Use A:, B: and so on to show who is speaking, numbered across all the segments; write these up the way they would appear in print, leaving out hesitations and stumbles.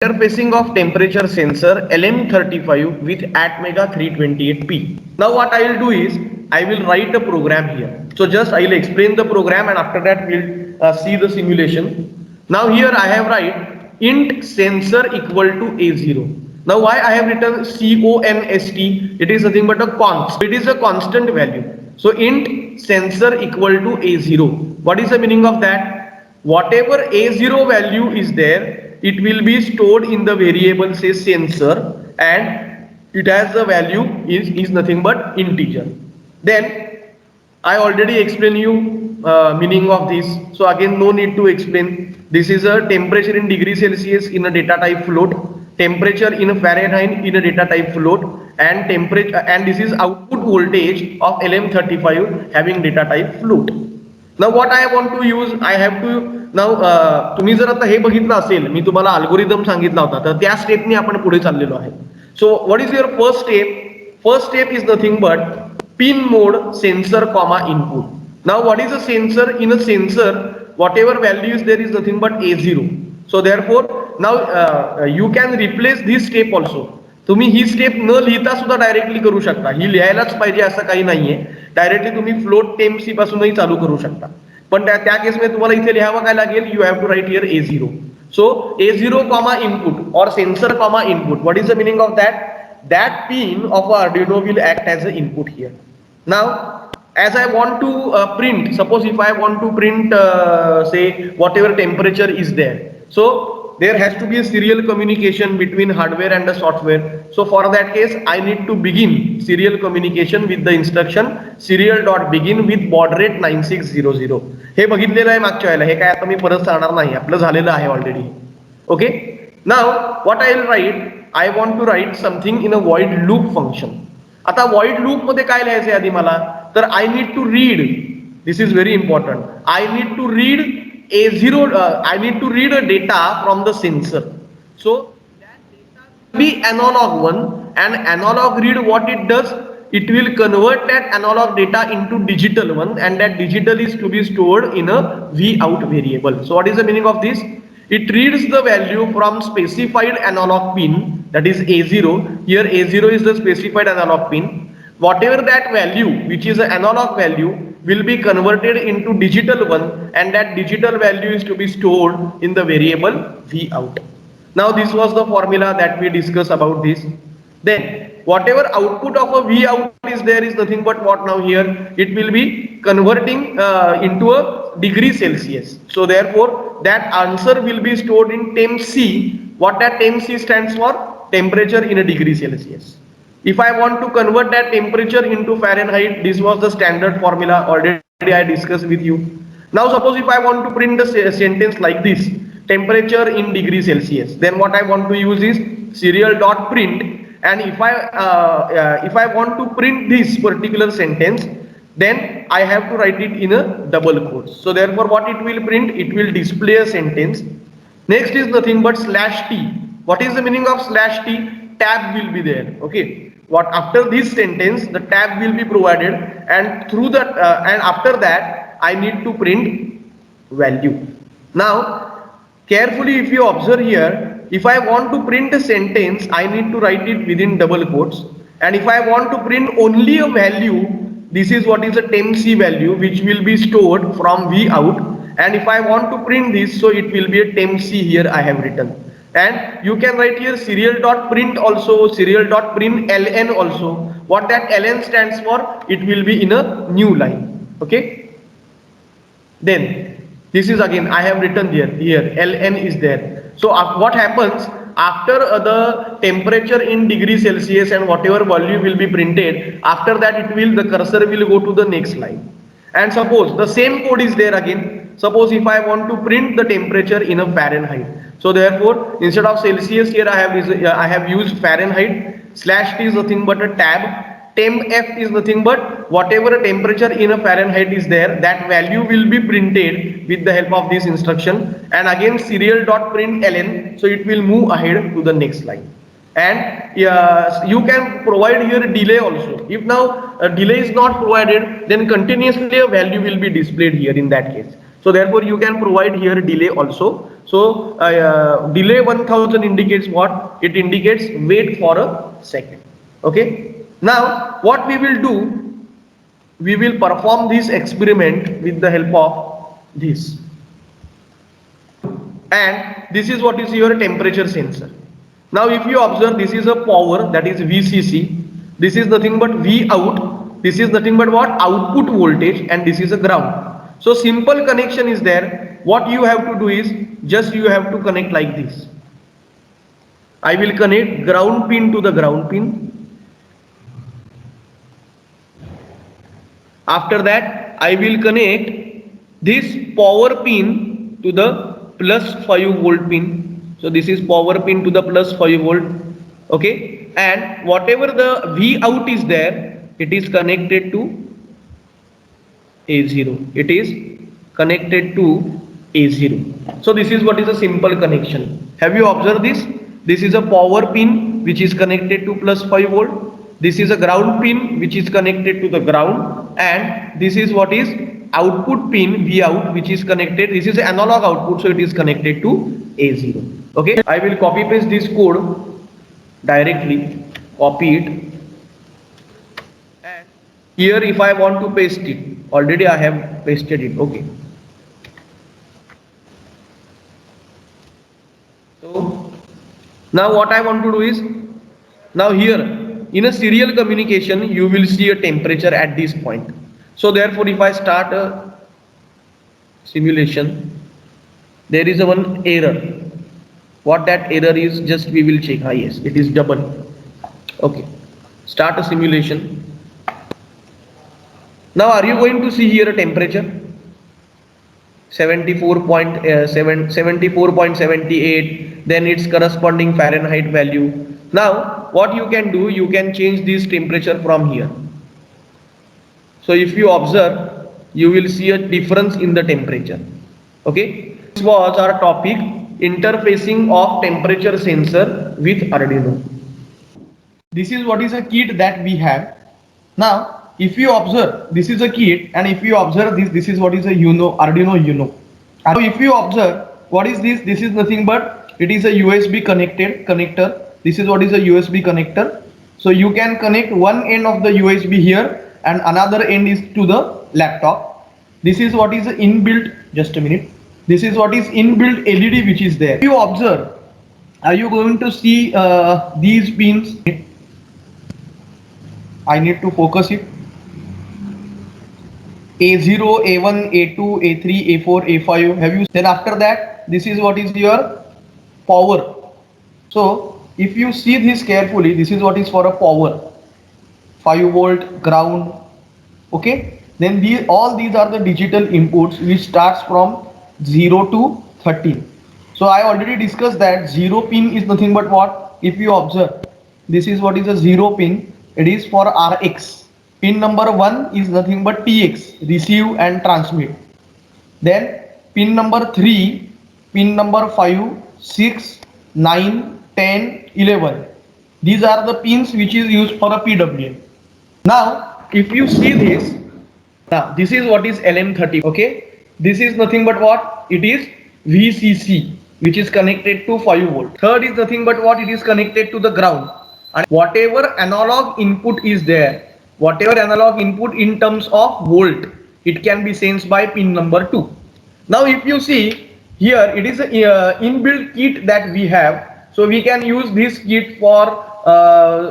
A: Interfacing of temperature sensor LM35 with Atmega 328P. Now what I will do is I will write a program here. So just I will explain the program and after that we'll see the simulation. Now here I have write int sensor equal to A0. Now why I have written const? It is nothing but a const. It is a constant value. So int sensor equal to A0. What is the meaning of that? Whatever A0 value is there, it will be stored in the variable say sensor and it has the value is nothing but integer. Then I already explained you meaning of this, so again no need to explain. This is a temperature in degree Celsius in a data type float, temperature in a Fahrenheit in a data type float, and temperature, and this is output voltage of LM35 having data type float. Now what I want to use, I have to now तुम्ही जर आता हे बघितलं असेल, मी तुम्हाला algorithm सांगितला होता, तर त्या स्टेपनी आपण पुढे चाललेलो आहे. So what is your first step? First step is nothing but pin mode sensor comma input. Now what is a sensor? In a sensor whatever value is there is nothing but A0. So therefore now you can replace this step also. तुम्ही ही step न लिहिता सुद्धा directly करू शकता. ही लिहायलाच पाहिजे असं काही नाहीये. डायरेक्टली तुम्ही फ्लोट टेम्प सी पासूनही चालू करू शकता. पण त्या केसमध्ये तुम्हाला इथे लिहावं काय लागेल? You have to write here A0. So A0 comma input or sensor comma input. What is the meaning of that? That pin of Arduino will act as an input here. Now as I want to print, suppose if I want to print say whatever temperature is there, so there has to be a serial communication between hardware and the software. So for that case I need to begin serial communication with the instruction serial.begin with baud rate 9600. हे बघितलेलं आहे मागच्या वेळेला, हे काय आता मी परत सांगणार नाही, आपलं झालेलं आहे already. Okay, now what I will write, I want to write something in a void loop function. आता void loop मध्ये काय लिहायचं आधी मला, तर I need to read, this is very important, I need to read A0, I need to read a data from the sensor. So that data will be analog one, and analog read what it does, it will convert that analog data into digital one, and that digital is to be stored in a Vout variable. So what is the meaning of this? It reads the value from specified analog pin, that is A0. Here A0 is the specified analog pin. Whatever that value, which is an analog value, will be converted into digital one, and that digital value is to be stored in the variable Vout. Now this was the formula that we discussed about this. Then whatever output of a Vout is there is nothing but what now here, it will be converting into a degree Celsius. So therefore that answer will be stored in temp C. What that temp C stands for? Temperature in a degree Celsius. If I want to convert that temperature into Fahrenheit, this was the standard formula already I discussed with you. Now suppose if I want to print the sentence like this, temperature in degree Celsius, then what I want to use is serial.print, and if I want to print this particular sentence, then I have to write it in a double quotes. So therefore what it will print, it will display a sentence. Next is nothing but /t. What is the meaning of /t? Tab will be there. Okay, what after this sentence the tab will be provided, and through that and after that I need to print value. Now carefully if you observe here, if I want to print a sentence I need to write it within double quotes, and if I want to print only a value, this is what is a temp C value which will be stored from Vout, and if I want to print this, so it will be a temp C here I have written. And you can write here serial.print also, serial.print ln also. What that ln stands for, it will be in a new line. Okay, then this is again I have written here ln is there. So what happens after the temperature in degree Celsius and whatever value will be printed, after that the cursor will go to the next line. And suppose the same code is there again. Suppose if I want to print the temperature in a Fahrenheit, so therefore instead of Celsius here I have used Fahrenheit. /t is nothing but a tab. Temp F is nothing but whatever temperature in a Fahrenheit is there, that value will be printed with the help of this instruction, and again serial.print ln, so it will move ahead to the next line. And you can provide here delay also. If now a delay is not provided, then continuously a value will be displayed here in that case. So therefore you can provide here delay also. So delay 1000 indicates what? It indicates wait for a second. Okay. Now what we will do, we will perform this experiment with the help of this. And this is what is your temperature sensor. Now if you observe, this is a power, that is VCC. This is nothing but V out. This is nothing but what? Output voltage, and this is a ground. So simple connection is there. What you have to do is just you have to connect like this. I will connect ground pin to the ground pin. After that I will connect this power pin to the plus 5 volt pin. So this is power pin to the plus 5 volt. Okay, and whatever the V out is there, it is connected to A0. It is connected to A0. So this is what is a simple connection. Have you observed this? This is a power pin which is connected to plus 5 volt. This is a ground pin which is connected to the ground, and this is what is output pin V out which is connected. This is analog output, so it is connected to A0. Okay, I will copy paste this code directly, copy it, and here if I want to paste it, already I have pasted it. Okay, so now what I want to do is, now here in a serial communication you will see a temperature at this point. So therefore if I start a simulation, there is a one error. What that error is, just we will check. Yes, it is double. Okay, start a simulation. Now are you going to see here a temperature 74.78, then its corresponding Fahrenheit value. Now what you can do, you can change this temperature from here. So if you observe, you will see a difference in the temperature. Okay, this was our topic, interfacing of temperature sensor with Arduino. This is what is a kit that we have. Now if you observe, this is a kit, and if you observe this is what is a Arduino Uno. Now if you observe, what is this? This is nothing but it is a USB connector. This is what is a USB connector. So you can connect one end of the USB here and another end is to the laptop. This is what is inbuilt, just a minute. This is what is inbuilt LED which is there. If you observe, are you going to see these pins? I need to focus it. A0, A1, A2, A3, A4, A5. Have you? Then after that, this is what is your power. So if you see this carefully, this is what is for a power. 5 volt, ground. Okay. Then all these are the digital inputs which starts from 0 to 13. So I already discussed that 0 pin is nothing but what? If you observe, this is what is a 0 pin. It is for RX. Pin number 1 is nothing but TX, receive and transmit. Then pin number 3, pin number 5, 6, 9, 10, 11. These are the pins which is used for a PWM. Now if you see this, now this is what is LM30. Okay, this is nothing but what? It is VCC which is connected to 5 volt. Third is nothing but what? It is connected to the ground, and whatever analog input is there, whatever analog input in terms of volt, it can be sensed by pin number 2. Now if you see here, it is an inbuilt kit that we have. So we can use this kit for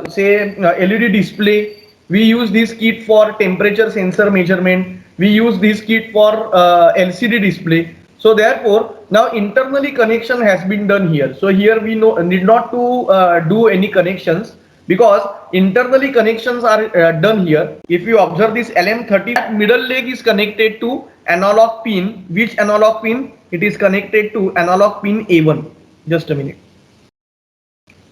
A: say LED display. We use this kit for temperature sensor measurement. We use this kit for LCD display. So therefore now internally connection has been done here. So here we need not to do any connections, because internally connections are done here. If you observe this LM30, middle leg is connected to analog pin. Which analog pin? It is connected to analog pin A1. Just a minute.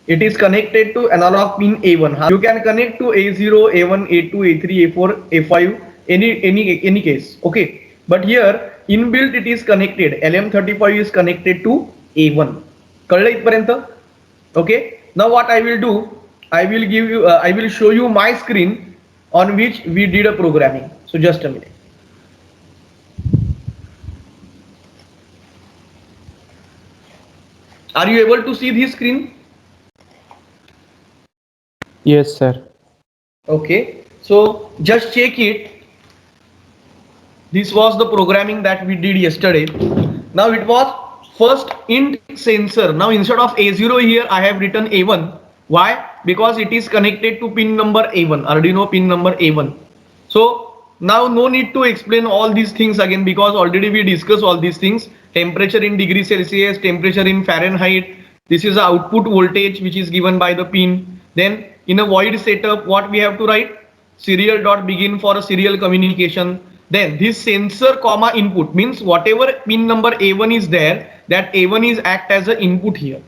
A: It is connected to analog pin A1. You can connect to A0, A1, A2, A3, A4, A5, any case. Okay. But here inbuilt it is connected. LM35 is connected to A1. कळलं इथपर्यंत? Okay. Now what I will do, I will show you my screen on which we did a programming. So just a minute. Are you able to see this screen?
B: Yes, sir.
A: Okay, so just check it. This was the programming that we did yesterday. Now it was first int sensor. Now instead of A0 here, I have written A1. Why? Because it is connected to pin number A1, Arduino pin number A1. So now no need to explain all these things again, because already we discussed all these things. Temperature in degree Celsius, temperature in Fahrenheit. This is the output voltage which is given by the pin. Then in a void setup, what we have to write? Serial dot begin for a serial communication. Then this sensor comma input means whatever pin number A1 is there, that A1 is act as an input here.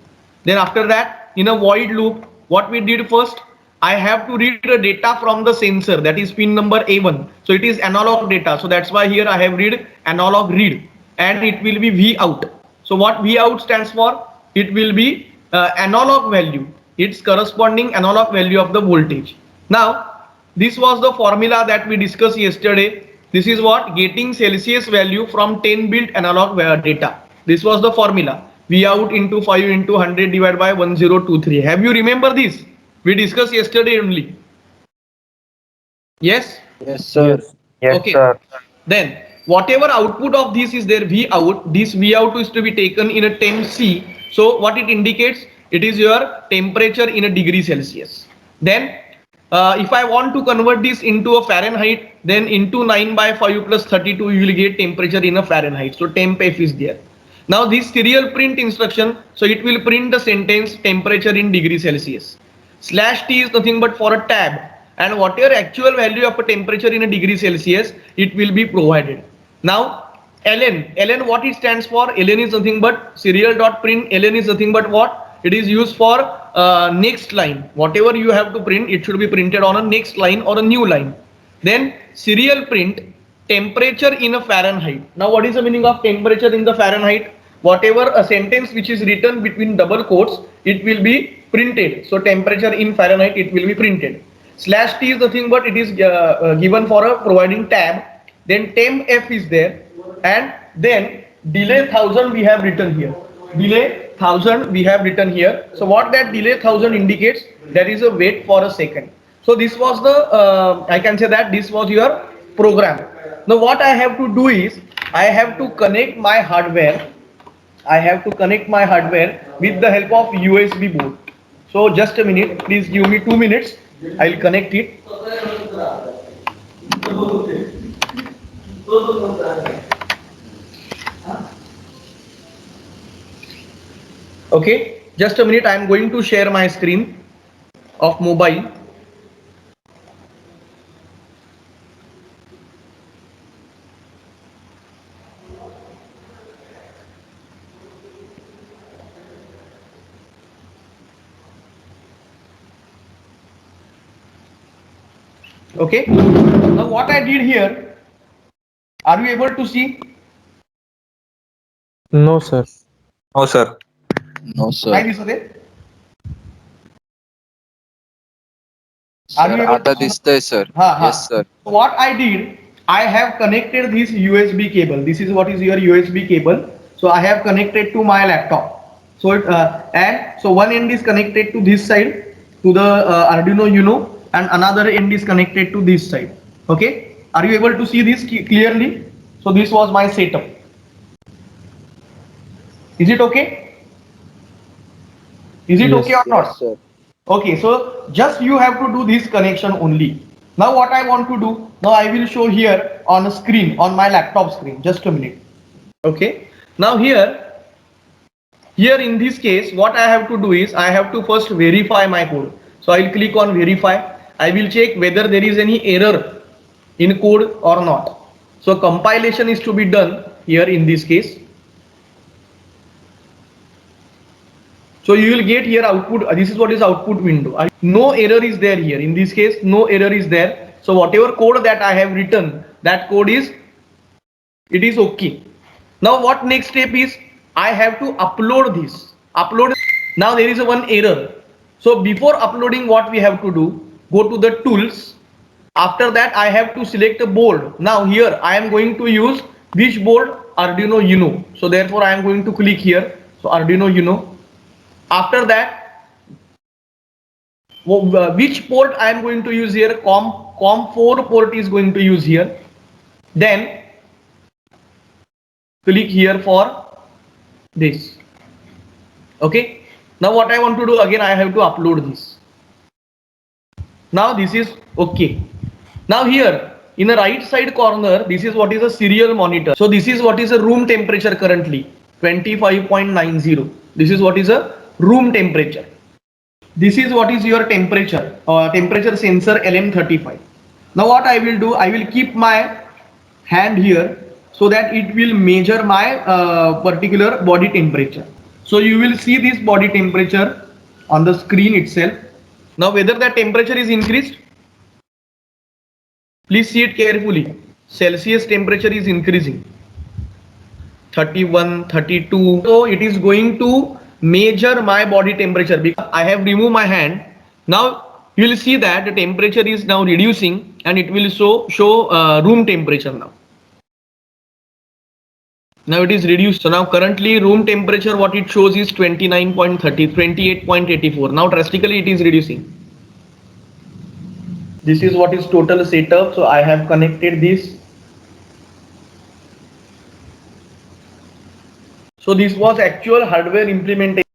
A: Then after that, in a void loop, what we did first, I have to read the data from the sensor, that is pin number A1. So it is analog data. So that's why here I have read analog read, and it will be V out. So what V out stands for? It will be analog value. Its corresponding analog value of the voltage. Now this was the formula that we discussed yesterday. This is what getting Celsius value from 10-bit analog data. This was the formula. V out into 5 into 100 divided by 1023. Have you remember this? We discussed yesterday only. Yes?
C: Yes, sir.
B: Yes.
A: Okay. Then whatever output of this is there, V out, this V out is to be taken in a temp C. So what it indicates? It is your temperature in a degree Celsius. Then if I want to convert this into a Fahrenheit, then into 9 by 5 plus 32, you will get temperature in a Fahrenheit. So temp F is there. Now this serial print instruction, so it will print the sentence temperature in degree Celsius. Slash T is nothing but for a tab, and whatever actual value of a temperature in a degree Celsius, it will be provided. Now ln what it stands for? Ln is nothing but serial dot print. Ln is nothing but what? It is used for next line. Whatever you have to print, it should be printed on a next line or a new line. Then serial print temperature in a Fahrenheit. Now what is the meaning of temperature in the Fahrenheit? Whatever a sentence which is written between double quotes, it will be printed. So temperature in Fahrenheit, it will be printed. Slash T is nothing but it is given for a providing tab. Then temp F is there, and then delay 1000 we have written here. Delay 1000 we have written here. So what that delay 1000 indicates, there is a wait for a second. So this was the I can say that this was your program. Now what I have to do is I have to connect my hardware. I have to connect my hardware with the help of USB board. So just a minute, please give me 2 minutes. I'll connect it. Okay, just a minute. I am going to share my screen of mobile. Okay, now what I did here, are you able to see?
B: No, sir.
D: No, sir.
C: No, sir.
A: Hi, Disade. Are
C: Sir,
A: you able
C: आता
A: to
C: दिसतंय, sir. Yes, sir.
A: So what I did, I have connected this USB cable. This is what is your USB cable. So I have connected to my laptop. So it, and so one end is connected to this side to the Arduino Uno, and another end is connected to this side. Okay, are you able to see this clearly? So this was my setup. Is it okay? Is it
B: Yes,
A: okay or not?
C: Yes, sir.
A: Okay, so just you have to do this connection only. Now what I want to do, now I will show here on a screen, on my laptop screen. Just a minute. Okay, now here in this case, what I have to do is I have to first verify my code. So I will click on verify. I will check whether there is any error in code or not. So compilation is to be done here in this case. So you will get here output. This is what is output window. No error is there here. In this case, no error is there. So whatever code that I have written, that code is, it is okay. Now what next step is, I have to upload this. Upload. Now there is a one error. So before uploading, what we have to do, go to the tools. After that, I have to select a board. Now here I am going to use which board? Arduino Uno. So therefore I am going to click here. So Arduino Uno. After that, which port I am going to use here? COM4 port is going to use here. Then click here for this. Okay. Now what I want to do, again I have to upload this. Now this is okay. Now here in the right side corner, this is what is a serial monitor. So this is what is a room temperature currently, 25.90. This is what is a room temperature. This is what is your temperature, temperature sensor LM35. Now what I will do, I will keep my hand here so that it will measure my particular body temperature. So you will see this body temperature on the screen itself. Now whether that temperature is increased, please see it carefully. Celsius temperature is increasing. 31, 32. So it is going to measure my body temperature because I have removed my hand. Now you will see that the temperature is now reducing and it will show room temperature now. Now it is reduced. So now currently room temperature what it shows is 29.30, 28.84. Now drastically it is reducing. This is what is total setup. So I have connected this. So this was actual hardware implementation.